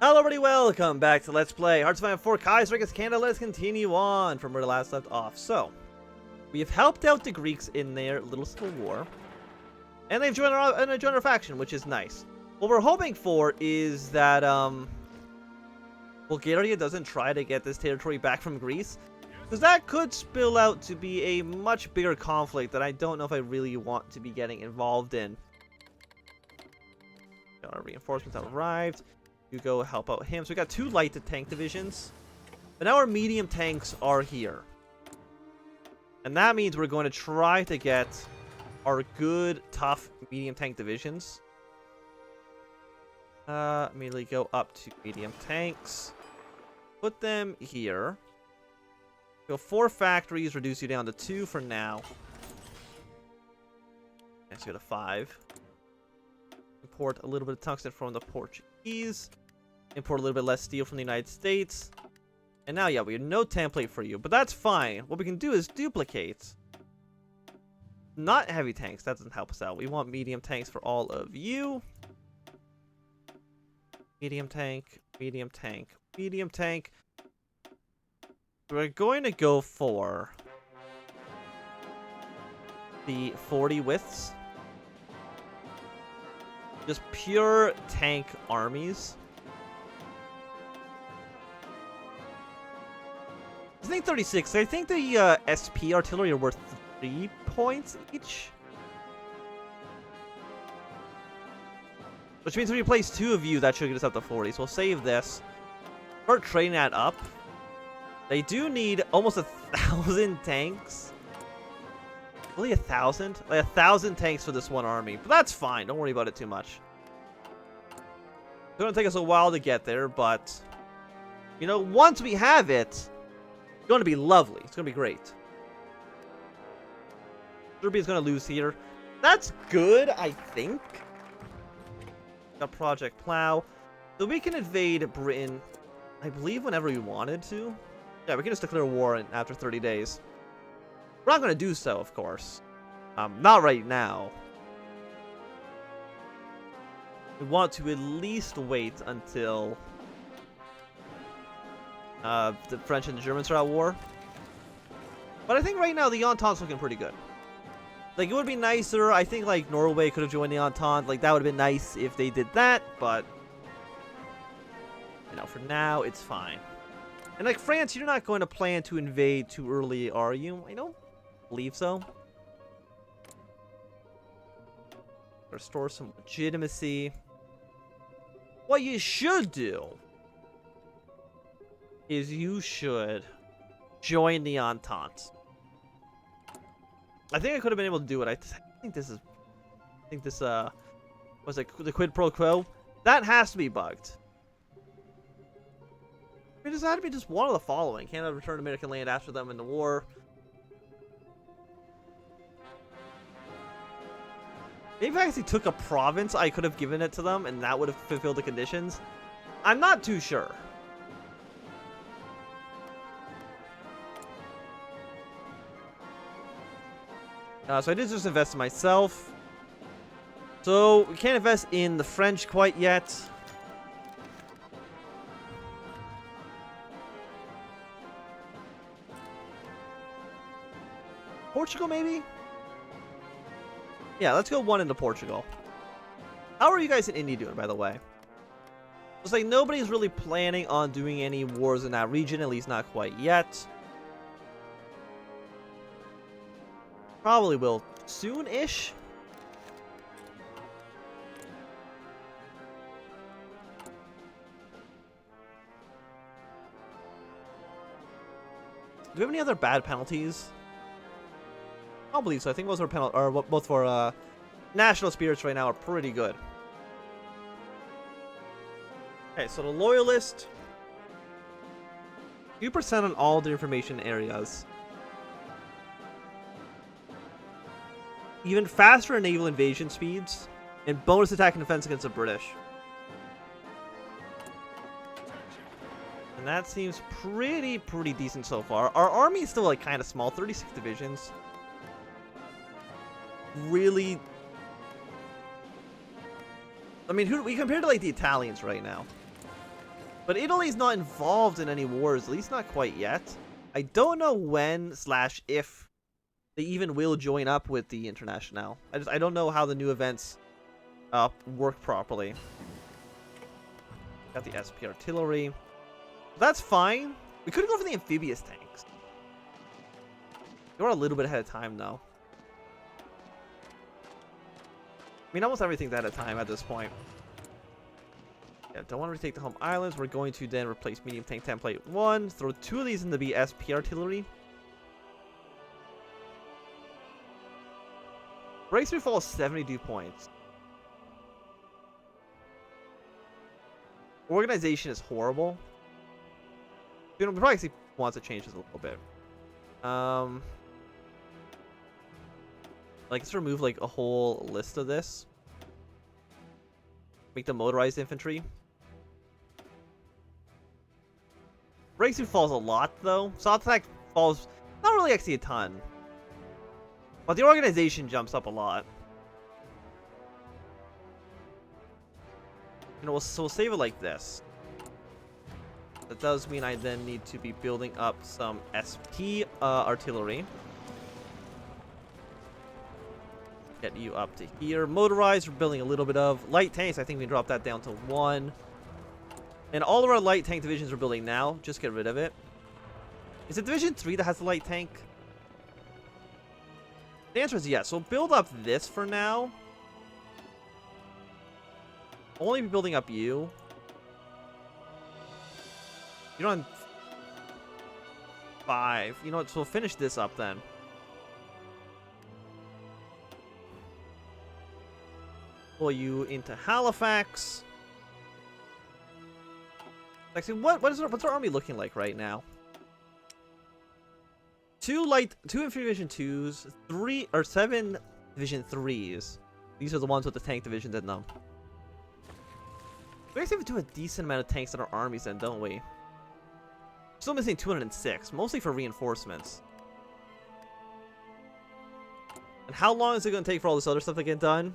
Hello everybody, welcome back to Let's Play Hearts of Iron 4 Kaiserreich Canada. Let's continue on from where the last left off. So, we have helped out the Greeks in their little civil war. And they've joined our faction, which is nice. What we're hoping for is that, Bulgaria doesn't try to get this territory back from Greece. Because that could spill out to be a much bigger conflict that I don't know if I really want to be getting involved in. Our reinforcements have arrived. You go help out him. So we got 2 light to tank divisions. But now our medium tanks are here. And that means we're going to try to get our good, tough medium tank divisions. Immediately go up to medium tanks. Put them here. Go 4 factories, reduce you down to 2 for now. Let's go to 5. Import a little bit of tungsten from the Portuguese. Import a little bit less steel from the United States. And now, yeah, we have no template for you. But that's fine. What we can do is duplicate. Not heavy tanks. That doesn't help us out. We want medium tanks for all of you. Medium tank. Medium tank. Medium tank. We're going to go for the 40 widths. Just pure tank armies. I think 36. I think the SP artillery are worth 3 points each. Which means if we place 2 of you, that should get us up to 40. So we'll save this. Start trading that up. They do need almost 1,000 tanks. Really 1,000? Like 1,000 tanks for this one army. But that's fine. Don't worry about it too much. It's going to take us a while to get there, but... You know, once we have it, it's going to be lovely. It's going to be great. Serbia's going to lose here. That's good, I think. Got Project Plow. So we can invade Britain, I believe, whenever we wanted to. Yeah, we can just declare war after 30 days. We're not going to do so, of course. Not right now. We want to at least wait until the French and the Germans are at war. But I think right now the Entente's looking pretty good. Like, it would be nicer. I think, like, Norway could have joined the Entente. Like, that would have been nice if they did that, but... You know, for now, it's fine. And, like, France, you're not going to plan to invade too early, are you? I don't believe so. Restore some legitimacy. What you should do is you should join the Entente. I think I could have been able to do it. I think this was it the quid pro quo? That has to be bugged. It just had to be just one of the following. Canada returned American land after them in the war. Maybe if I actually took a province, I could have given it to them, and that would have fulfilled the conditions. I'm not too sure. So I did just invest in myself. So we can't invest in the French quite yet. Portugal, maybe? Yeah, let's go 1 into Portugal. How are you guys in India doing, by the way? It's like nobody's really planning on doing any wars in that region, at least not quite yet. Probably will soon-ish. Do we have any other bad penalties? I don't believe so. I think most of our both for national spirits right now are pretty good. Okay, so the loyalist, 2% on all the information areas. Even faster naval invasion speeds, and bonus attack and defense against the British. And that seems pretty decent so far. Our army is still like kind of small, 36 divisions. Really, I mean, who we compared to like the Italians right now. But Italy's not involved in any wars, at least not quite yet. I don't know when / if they even will join up with the Internationale. I don't know how the new events work properly. Got the SP artillery. That's fine. We could go for the amphibious tanks. They were a little bit ahead of time, though. I mean, almost everything's ahead of time at this point. Yeah, don't want to retake the home islands. We're going to then replace medium tank template 1. Throw 2 of these in the SP artillery. Breakthrough falls 72 points. Organization is horrible. You know, we probably actually wants to change this a little bit. Like, let's remove like a whole list of this. Make the motorized infantry. Breakthrough falls a lot though. Assault attack falls not really actually a ton. But the organization jumps up a lot. You know, so we'll save it like this. That does mean I then need to be building up some SP artillery. Get you up to here. Motorized, we're building a little bit of. Light tanks, I think we can drop that down to 1. And all of our light tank divisions we're building now, just get rid of it. Is it Division 3 that has the light tank? The answer is yes. So build up this for now. Only be building up you. You're on 5. You know what? So we'll finish this up then. Pull you into Halifax. Actually, what's our army looking like right now? 2 infantry division 2s, 3 or 7 division 3s. These are the ones with the tank divisions in them. We actually have to do a decent amount of tanks in our armies then, don't we? Still missing 206, mostly for reinforcements. And how long is it going to take for all this other stuff to get done?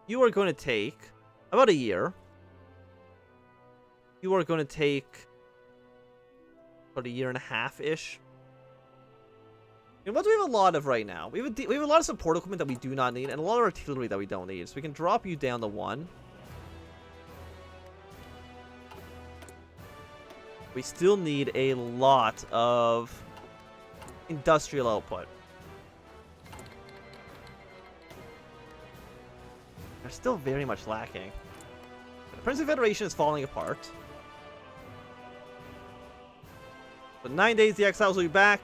You are going to take about a year. You are going to take about a year and a half-ish. And what do we have a lot of right now? We have a lot of support equipment that we do not need, and a lot of artillery that we don't need. So we can drop you down to 1. We still need a lot of industrial output. They're still very much lacking. The Prince of Federation is falling apart. But 9 days, the exiles will be back,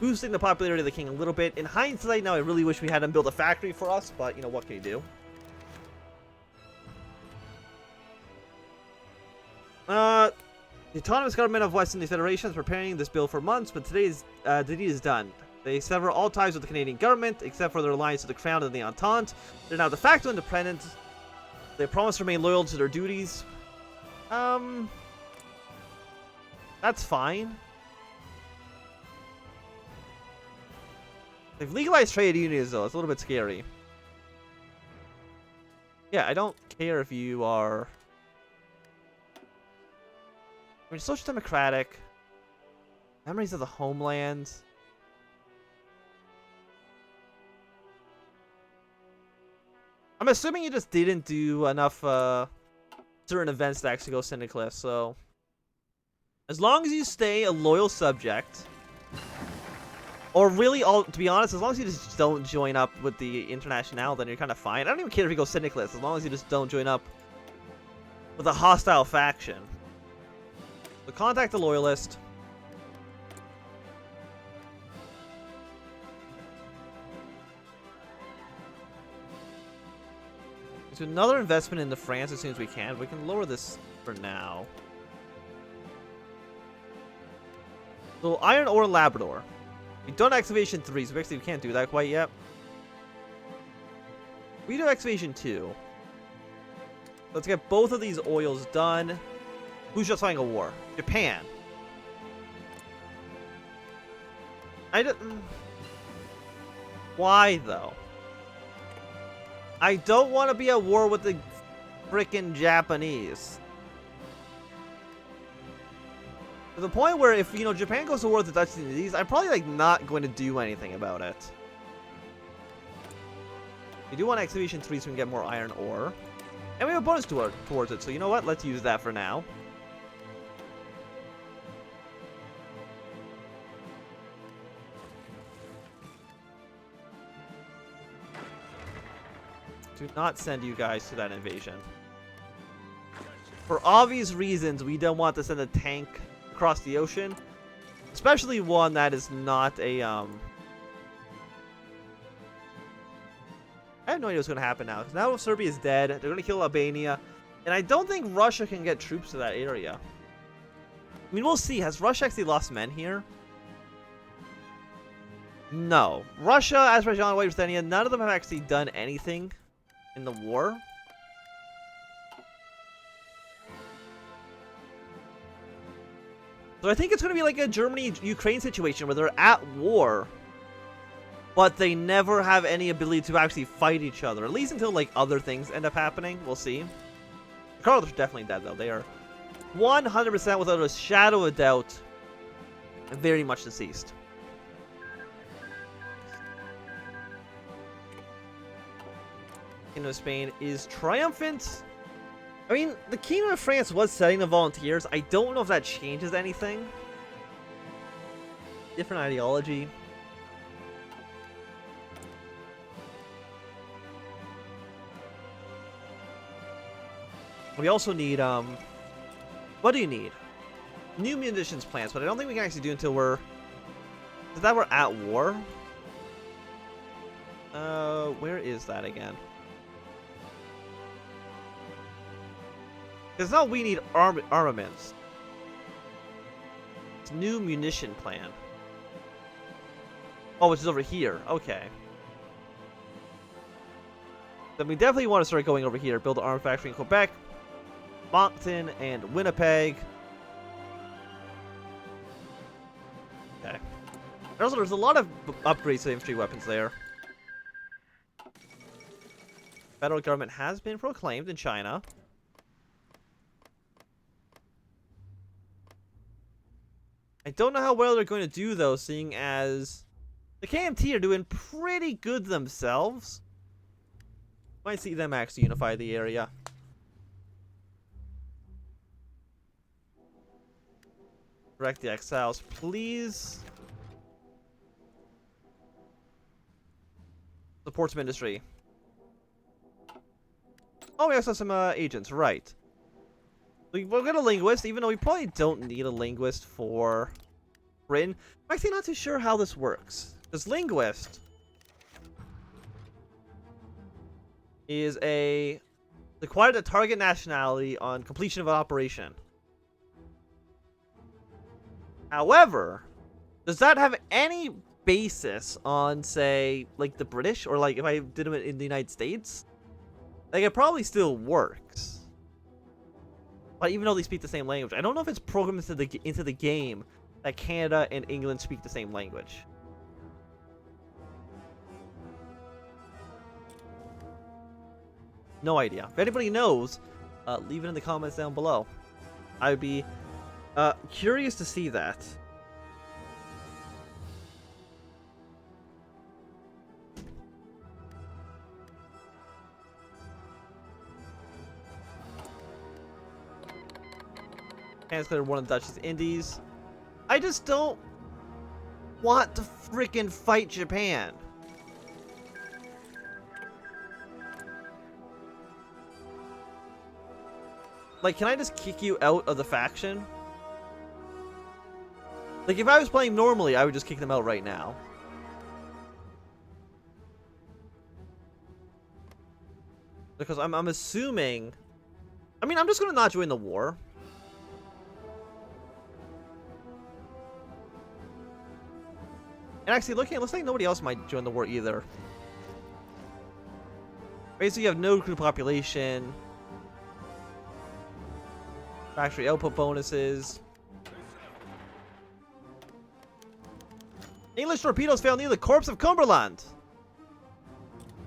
boosting the popularity of the king a little bit. In hindsight, now I really wish we had him build a factory for us, but you know, what can you do? The autonomous government of Western Federation is preparing this bill for months, but today's deed is done. They sever all ties with the Canadian government, except for their alliance with the Crown and the Entente. They're now de facto independent. They promise to remain loyal to their duties. That's fine. They've legalized trade unions, though. It's a little bit scary. Yeah, I don't care if you are... I mean, social democratic. Memories of the homeland. I'm assuming you just didn't do enough certain events to actually go Syndiclist, so... As long as you stay a loyal subject... Or really, to be honest, as long as you just don't join up with the Internationale, then you're kind of fine. I don't even care if you go Syndiclist, as long as you just don't join up with a hostile faction. So contact the Loyalist. Do another investment into France as soon as we can. We can lower this for now. So Iron Ore Labrador. We done Excavation 3, so actually we can't do that quite yet. We do Excavation 2. Let's get both of these oils done. Who's justifying a war? Japan. Why, though? I don't want to be at war with the frickin' Japanese. To the point where if, you know, Japan goes to war with the Dutch East Indies, I'm probably, like, not going to do anything about it. We do want Excavation 3 so we can get more iron ore. And we have a bonus towards it, so you know what? Let's use that for now. Do not send you guys to that invasion. For obvious reasons, we don't want to send a tank across the ocean. Especially one that is not a, I have no idea what's going to happen now. Because now Serbia is dead, they're going to kill Albania. And I don't think Russia can get troops to that area. I mean, we'll see. Has Russia actually lost men here? No. Russia, Azerbaijan, White Ruthenia, none of them have actually done anything in the war. So I think it's going to be like a Germany-Ukraine situation where they're at war, but they never have any ability to actually fight each other. At least until, like, other things end up happening. We'll see. The Carlos are definitely dead, though. They are 100% without a shadow of doubt very much deceased. Kingdom of Spain is triumphant. I mean, the Kingdom of France was setting the volunteers. I don't know if that changes anything. Different ideology. We also need, what do you need? New munitions plants, but I don't think we can actually do until we're at war. Where is that again? Because now we need armaments. It's new munition plan. Oh, which is over here. Okay. Then we definitely want to start going over here. Build an arm factory in Quebec, Moncton, and Winnipeg. Okay. Also, there's a lot of upgrades to infantry weapons there. Federal government has been proclaimed in China. I don't know how well they're going to do, though, seeing as the KMT are doing pretty good themselves. Might see them actually unify the area. Direct the exiles, please. Support some industry. Oh, we also have some agents, right. We'll get a linguist, even though we probably don't need a linguist for Britain. I'm actually not too sure how this works. Because linguist is required to target nationality on completion of an operation. However, does that have any basis on, say, like the British, or like if I did them in the United States? Like, it probably still works. But even though they speak the same language, I don't know if it's programmed into the game that Canada and England speak the same language. No idea. If anybody knows, leave it in the comments down below. I would be curious to see that. Considered one of the Dutch East Indies. I just don't want to freaking fight Japan. Like, can I just kick you out of the faction? Like, if I was playing normally, I would just kick them out right now. Because I'm assuming... I mean, I'm just gonna not join the war. And actually, looking at it, looks like nobody else might join the war either. Basically, you have no crew population. Factory output bonuses. English torpedoes found near the corpse of Cumberland.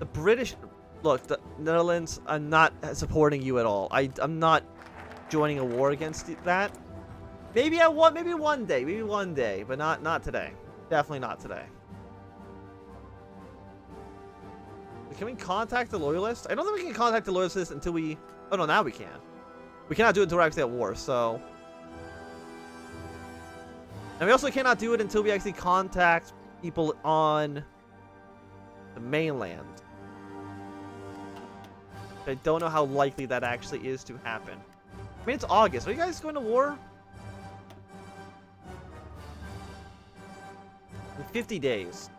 The British... Look, the Netherlands, I'm not supporting you at all. I'm not joining a war against that. Maybe one day, but not today. Definitely not today. Can we contact the loyalists? I don't think we can contact the loyalists until we... Oh, no, now we can. We cannot do it until we're actually at war, so... And we also cannot do it until we actually contact people on the mainland. I don't know how likely that actually is to happen. I mean, it's August. Are you guys going to war? In 50 days.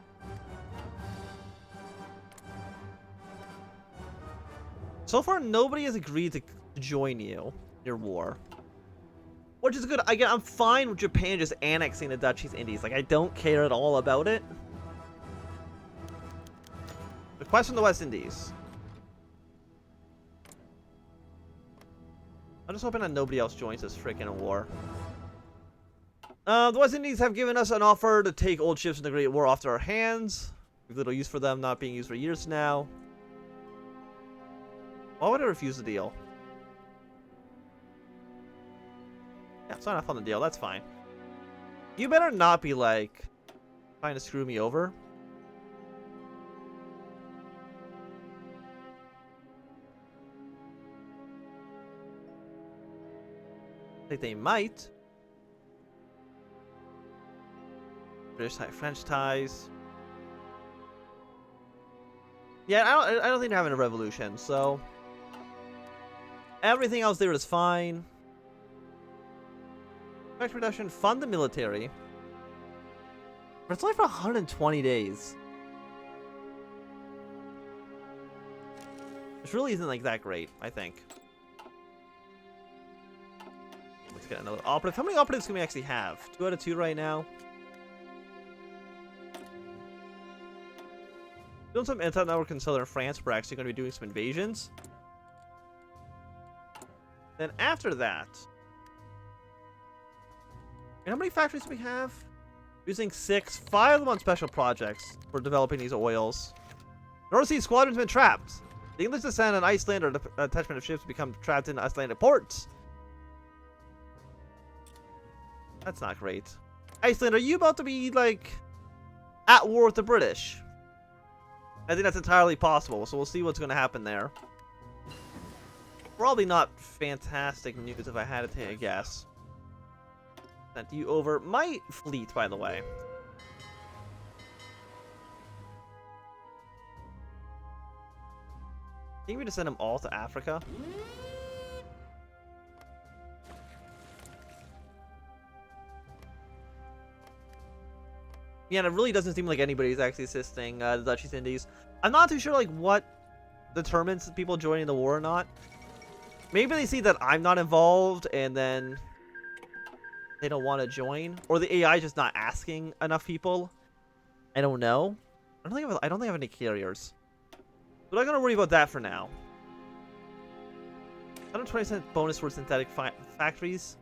So far, nobody has agreed to join you in your war. Which is good. Again, I'm fine with Japan just annexing the Dutch East Indies. Like, I don't care at all about it. Request from the West Indies. I'm just hoping that nobody else joins this freaking war. The West Indies have given us an offer to take old ships in the Great War off our hands. We have little use for them, not being used for years now. Why would I refuse the deal? Yeah, sign off on the deal. That's fine. You better not be, like, trying to screw me over. I think they might. British tie, French ties. Yeah, I don't think they're having a revolution, so... Everything else there is fine. Tax reduction, fund the military. But it's only for 120 days. Which really isn't like that great, I think. Let's get another operative. How many operatives can we actually have? 2 out of 2 right now. Doing some intel network in southern France. We're actually going to be doing some invasions. Then after that... And how many factories do we have? Using 6. 5 of them on special projects for developing these oils. North Sea squadron's been trapped. The English descend on Iceland or the attachment of ships become trapped in Icelandic ports. That's not great. Iceland, are you about to be, like, at war with the British? I think that's entirely possible, so we'll see what's going to happen there. Probably not fantastic news if I had to take a guess. Sent you over my fleet, by the way. I think we just send them all to Africa. Yeah, and it really doesn't seem like anybody's actually assisting the Dutch East Indies. I'm not too sure like what determines people joining the war or not. Maybe they see that I'm not involved and then they don't want to join, or the AI is just not asking enough people. I don't know. I don't think I have any carriers. But I'm not gonna worry about that for now. 120% bonus for synthetic factories.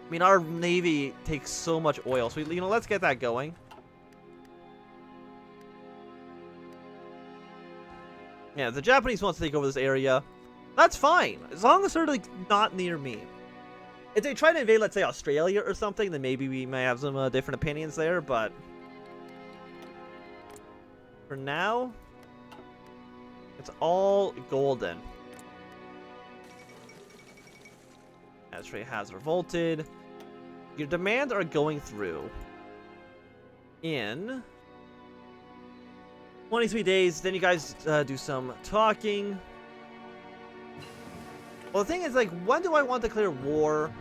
I mean, our navy takes so much oil, so let's get that going. Yeah, the Japanese wants to take over this area. That's fine, as long as they're like not near me. If they try to invade, let's say, Australia or something, then maybe we may have some different opinions there, but for now, it's all golden. Astray has revolted. Your demands are going through in 23 days. Then you guys do some talking. Well, the thing is, like, when do I want to declare war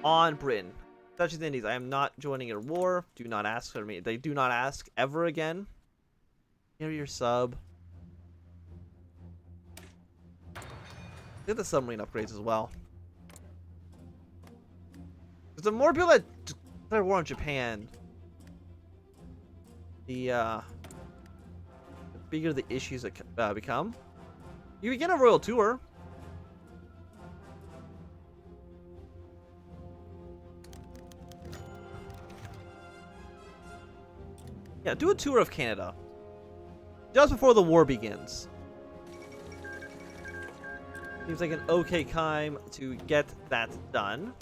on Britain? Dutch East Indies, I am not joining your war. Do not ask for me. They do not ask ever again. Here your sub. Get the submarine upgrades as well. The more people that declare war on Japan, the bigger the issues that become. You begin a royal tour. Yeah, do a tour of Canada. Just before the war begins. Seems like an okay time to get that done.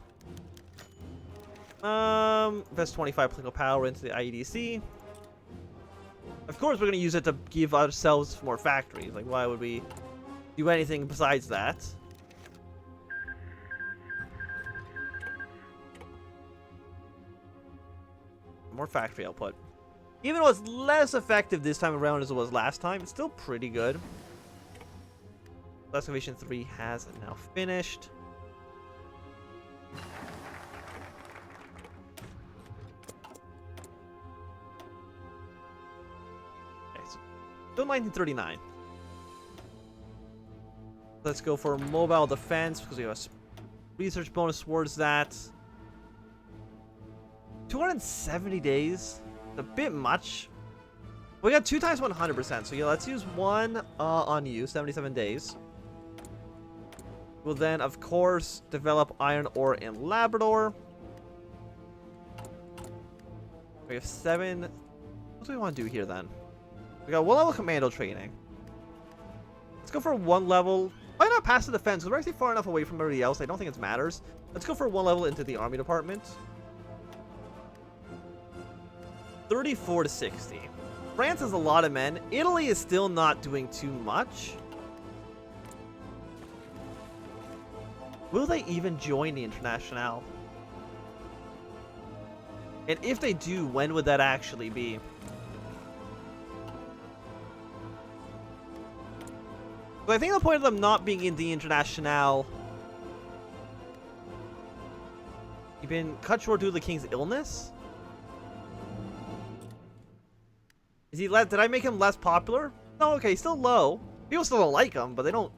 Invest 25 political power into the IEDC. Of course, we're going to use it to give ourselves more factories. Like, why would we do anything besides that? More factory output. Even though it's less effective this time around as it was last time, it's still pretty good. Excavation 3 has now finished. Okay, so still 1939. Let's go for mobile defense because we have a research bonus towards that. 270 days. It's a bit much. We got 2 times 100%. So yeah, let's use one on you. 77 days. We'll then, of course, develop iron ore in Labrador. We have 7. What do we want to do here then? We got 1 level commando training. Let's go for 1 level. Why not pass the defense? Because we're actually far enough away from everybody else. I don't think it matters. Let's go for 1 level into the army department. 34 to 60. France has a lot of men. Italy is still not doing too much. Will they even join the Internationale? And if they do, when would that actually be? So I think the point of them not being in the Internationale, you've been cut short due to the king's illness? Is he did I make him less popular? No, okay, still low. People still don't like him, but they don't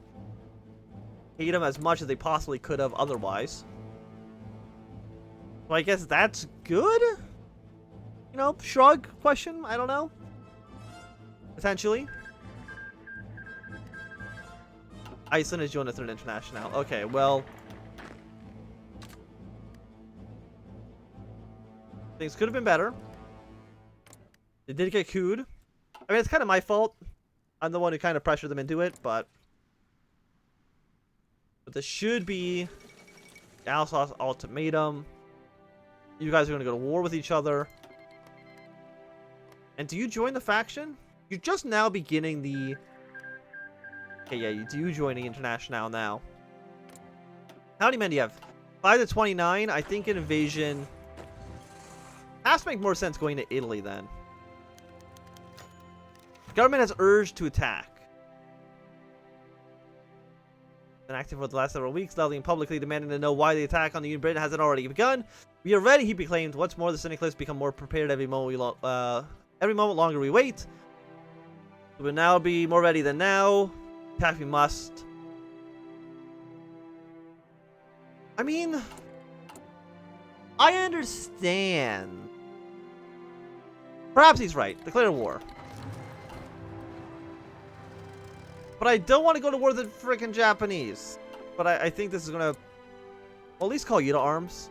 hate him as much as they possibly could have otherwise. So I guess that's good? You know, shrug, question, I don't know. Potentially. Iceland has joined the Third International. Okay, well. Things could have been better. They did get cooed. I mean, it's kind of my fault. I'm the one who kind of pressured them into it, but this should be Alsace ultimatum. You guys are going to go to war with each other. And do you join the faction? You're just now beginning the... Okay, yeah, you do join the Internationale now. How many men do you have? 5 to 29. I think an invasion has to make more sense going to Italy then. Government has urged to attack. Been active for the last several weeks, loudly and publicly demanding to know why the attack on the Union Britain hasn't already begun. We are ready, he proclaimed. What's more, the syndicalists become more prepared every moment longer we wait. We will now be more ready than now. Attack we must. I mean, I understand. Perhaps he's right. Declare war. But I don't want to go to war with the freaking Japanese. But I think this is going to... Well, at least call you to arms.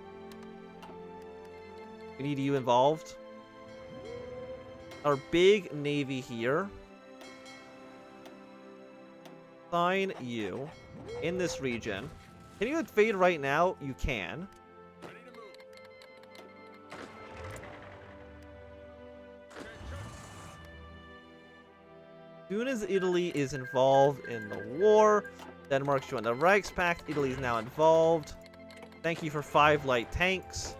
We need you involved. Our big navy here. Sign you in this region. Can you invade right now? You can. As soon as Italy is involved in the war, Denmark's joined the Reichspakt. Italy is now involved. Thank you for 5 light tanks.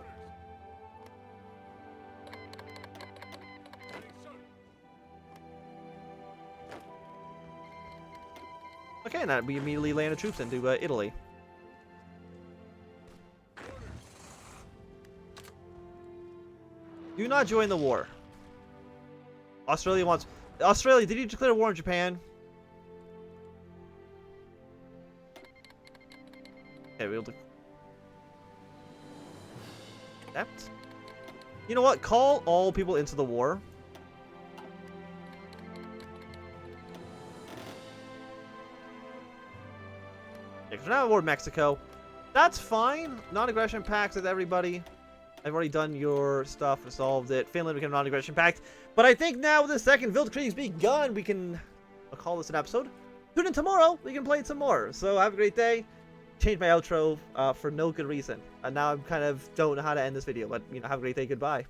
Okay, and we immediately landed troops into Italy. Do not join the war. Australia wants... Australia, did you declare war on Japan? Okay, we'll accept. You know what? Call all people into the war. Yeah, 'cause we're now at war with Mexico. That's fine. Non-aggression pacts with everybody. I've already done your stuff, resolved it. Finland became a non-aggression pact. But I think now with the second Wild Krieg's begun, we can... I'll call this an episode. tune in tomorrow. We can play it some more. So have a great day. Change my outro for no good reason. And now I'm kind of don't know how to end this video. But, you know, have a great day. Goodbye.